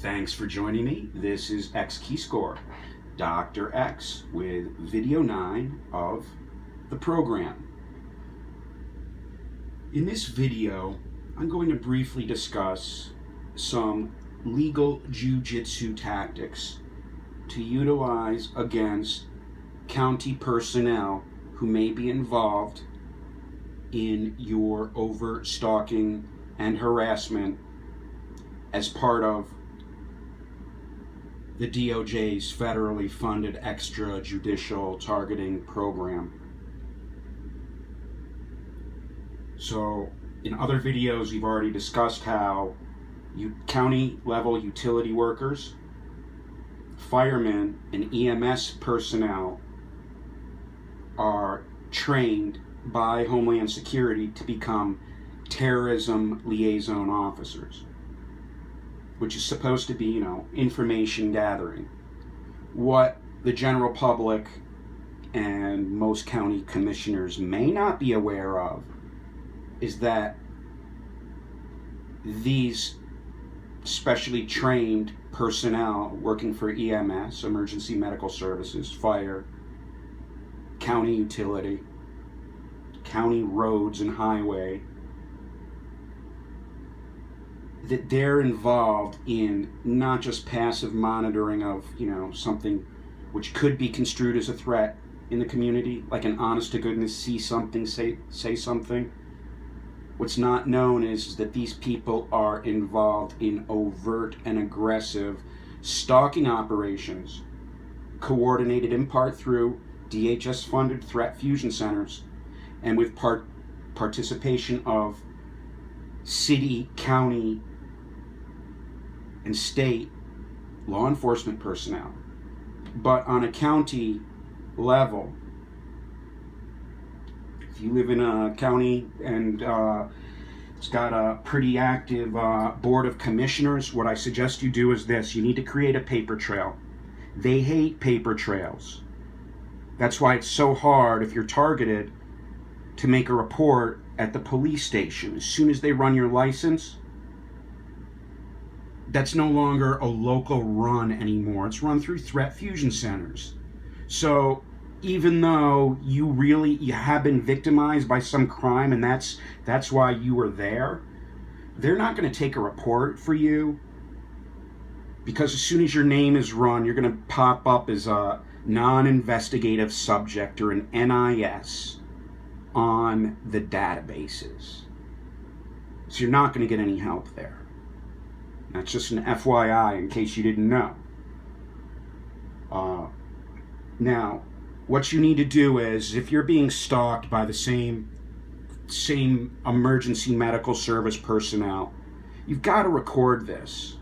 Thanks for joining me. This is X Keyscore, Dr. X with video 9 of the program. In this video, I'm going to briefly discuss some legal jiu-jitsu tactics to utilize against county personnel who may be involved in your overt stalking and harassment as part of the DOJ's federally funded extra-judicial targeting program. So in other videos, we've already discussed how county level utility workers, firemen, and EMS personnel are trained by Homeland Security to become terrorism liaison officers, which is supposed to be, information gathering. What the general public and most county commissioners may not be aware of is that these specially trained personnel working for EMS, emergency medical services, fire, county utility, county roads and highway, that they're involved in not just passive monitoring of, something which could be construed as a threat in the community, like an honest to goodness, see something, say something. What's not known is that these people are involved in overt and aggressive stalking operations, coordinated in part through DHS-funded threat fusion centers, and with participation of city, county, and state law enforcement personnel. But on a county level, if you live in a county and it's got a pretty active board of commissioners, what I suggest you do is this: you need to create a paper trail. They hate paper trails. That's why it's so hard, if you're targeted, to make a report at the police station. As soon as they run your license, that's no longer a local run anymore. It's run through threat fusion centers. So even though you have been victimized by some crime and that's why you were there, they're not going to take a report for you, because as soon as your name is run, you're going to pop up as a non-investigative subject or an NIS on the databases. So you're not going to get any help there. That's just an FYI in case you didn't know. Now, what you need to do is, if you're being stalked by the same emergency medical service personnel, you've got to record this.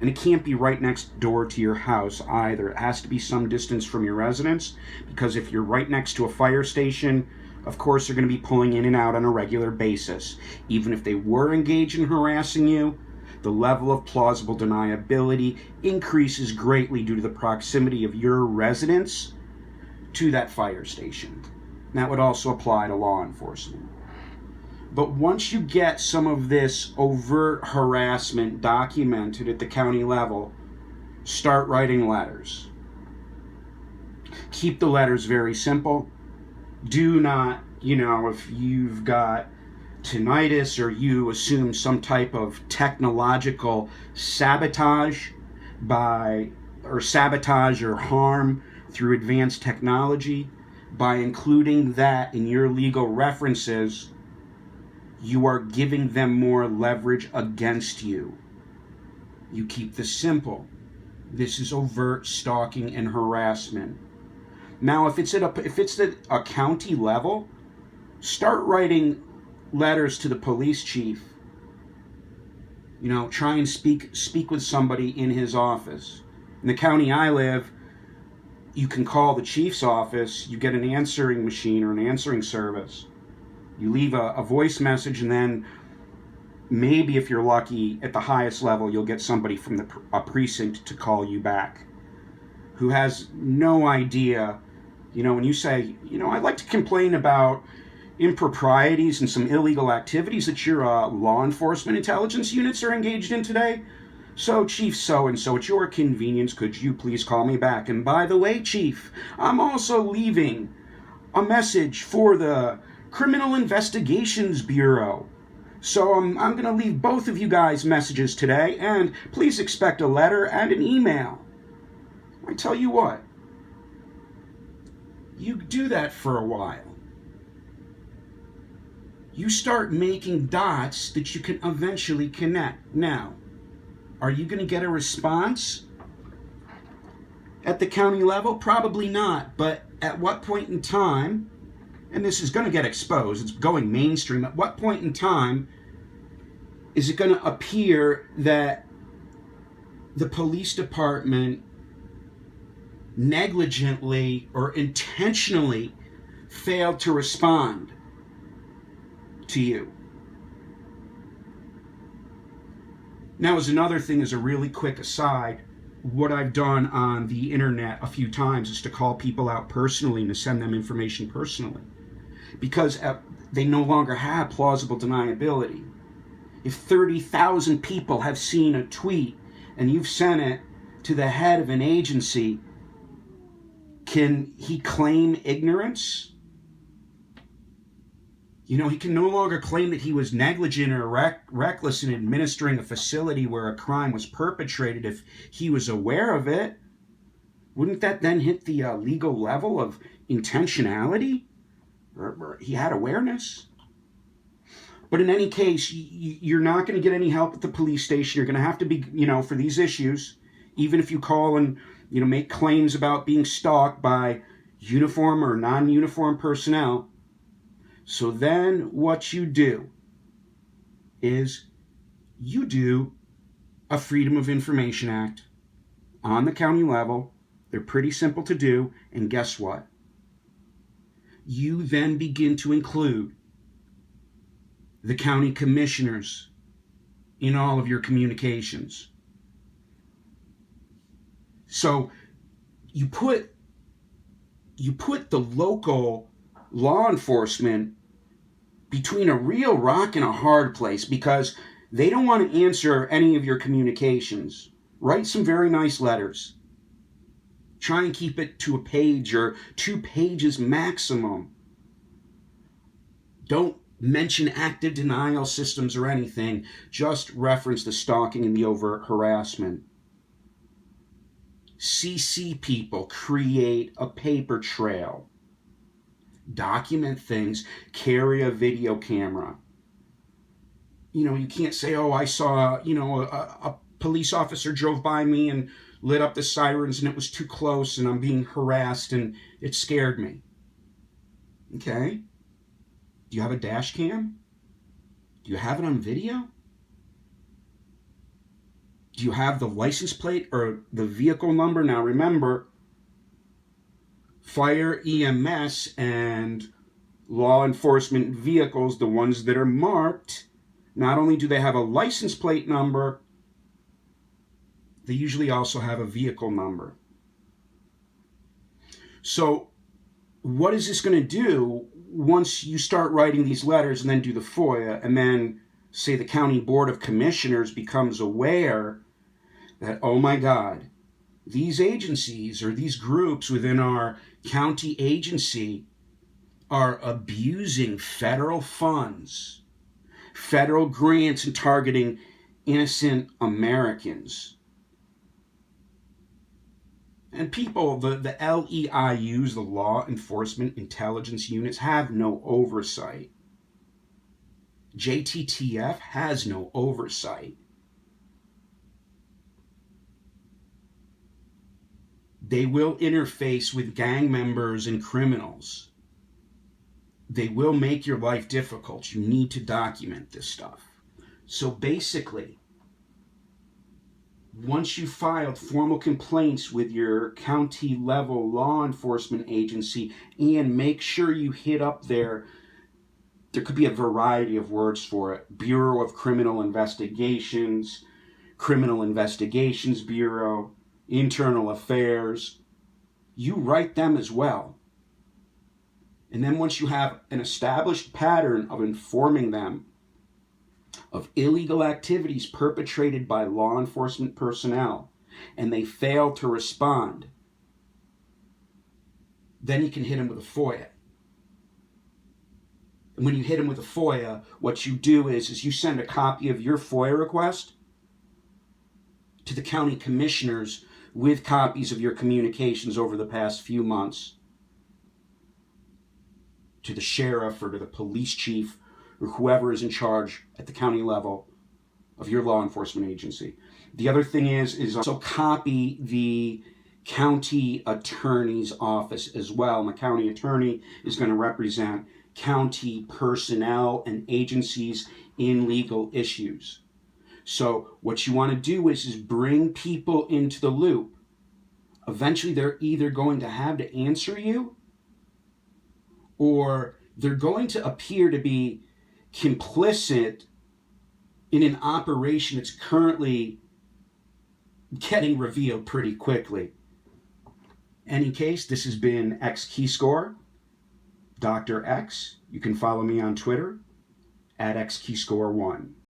And it can't be right next door to your house either. It has to be some distance from your residence, because if you're right next to a fire station, of course they're going to be pulling in and out on a regular basis. Even if they were engaged in harassing you, the level of plausible deniability increases greatly due to the proximity of your residence to that fire station. That would also apply to law enforcement. But once you get some of this overt harassment documented at the county level, start writing letters. Keep the letters very simple. Do not, if you've got tinnitus or you assume some type of technological sabotage or harm through advanced technology, by including that in your legal references, you are giving them more leverage against you. You keep this simple. This is overt stalking and harassment. Now, if it's at a county level, start writing letters to the police chief. Try and speak with somebody in his office. In the county I live, you can call the chief's office. You get an answering machine or an answering service. You leave a voice message, and then maybe, if you're lucky, at the highest level, you'll get somebody from a precinct to call you back, who has no idea. When you say, I'd like to complain about improprieties and some illegal activities that your law enforcement intelligence units are engaged in today, So, Chief so-and-so, at your convenience, could you please call me back? And by the way, Chief, I'm also leaving a message for the Criminal Investigations Bureau. So I'm going to leave both of you guys messages today, and please expect a letter and an email. I tell you what, you do that for a while. You start making dots that you can eventually connect. Now, are you going to get a response at the county level? Probably not, but at what point in time, and this is going to get exposed, it's going mainstream, at what point in time is it going to appear that the police department negligently or intentionally failed to respond to you? Now, as another thing, as a really quick aside, what I've done on the internet a few times is to call people out personally and to send them information personally, because they no longer have plausible deniability. If 30,000 people have seen a tweet and you've sent it to the head of an agency, can he claim ignorance? You know, he can no longer claim that he was negligent or reckless in administering a facility where a crime was perpetrated if he was aware of it. Wouldn't that then hit the legal level of intentionality? Or he had awareness? But in any case, you're not going to get any help at the police station. You're going to have to be, for these issues, even if you call and, make claims about being stalked by uniform or non-uniform personnel. So then what you do is you do a Freedom of Information Act on the county level. They're pretty simple to do. And guess what? You then begin to include the county commissioners in all of your communications. So you put the local law enforcement between a real rock and a hard place, because they don't want to answer any of your communications. Write some very nice letters. Try and keep it to a page or 2 pages maximum. Don't mention active denial systems or anything. Just reference the stalking and the overt harassment. CC people, create a paper trail. Document things, carry a video camera. You can't say, oh, I saw, a police officer drove by me and lit up the sirens and it was too close and I'm being harassed and it scared me. Okay. Do you have a dash cam? Do you have it on video? Do you have the license plate or the vehicle number? Now remember, fire, EMS, and law enforcement vehicles, the ones that are marked, not only do they have a license plate number, they usually also have a vehicle number. So what is this going to do once you start writing these letters and then do the FOIA, and then say the county board of commissioners becomes aware that, oh my God, these agencies or these groups within our county agency are abusing federal funds, federal grants, and targeting innocent Americans. And people, the LEIUs, the Law Enforcement Intelligence Units, have no oversight. JTTF has no oversight. They will interface with gang members and criminals. They will make your life difficult. You need to document this stuff. So basically, once you filed formal complaints with your county level law enforcement agency, and make sure you hit up there could be a variety of words for it. Bureau of Criminal Investigations, Criminal Investigations Bureau, Internal Affairs. You write them as well. And then once you have an established pattern of informing them of illegal activities perpetrated by law enforcement personnel and they fail to respond, then you can hit them with a FOIA. And when you hit them with a FOIA, what you do is you send a copy of your FOIA request to the county commissioners with copies of your communications over the past few months, to the sheriff or to the police chief or whoever is in charge at the county level of your law enforcement agency. The other thing is also copy the county attorney's office as well. And the county attorney is going to represent county personnel and agencies in legal issues. So what you want to do is bring people into the loop. Eventually they're either going to have to answer you, or they're going to appear to be complicit in an operation that's currently getting revealed pretty quickly. Any case, this has been X Keyscore, Dr. X. You can follow me on Twitter at XKeyscore1.